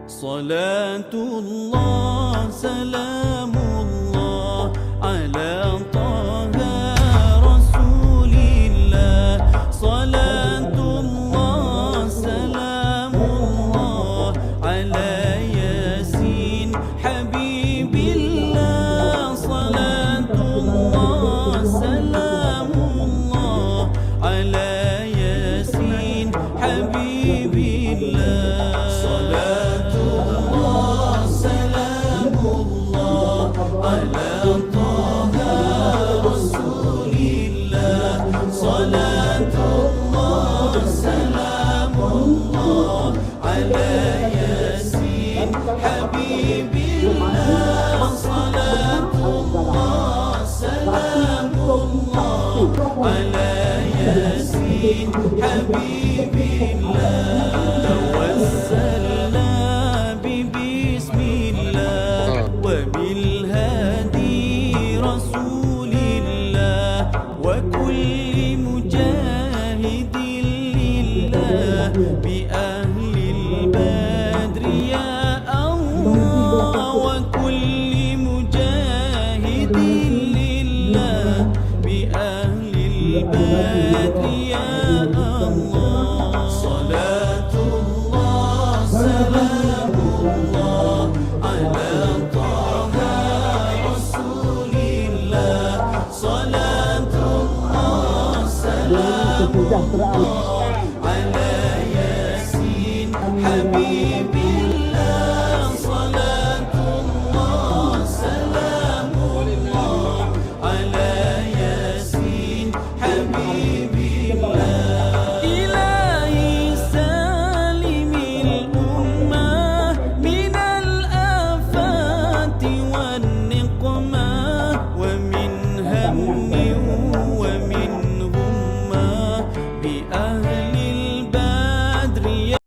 Salatullah, salamullah ala taha rasulillah. Salatullah, salamullah ala yasin habibillah. Salatullah, salamullah ala yasin habibillah. توسلنا ببسم الله وبالهادي رسول الله وكل مجاهد لله بأهل البدر يا الله. وكل مجاهد لله بأهل البدر يا الله. صلاة الله سلام الله على طه رسول الله. صلاة الله سلام الله على ياسين حبيب الله. صلاة الله سلام الله على ياسين حبيب الله. إلهي سالم الأمة من الآفات والنقمة ومن هم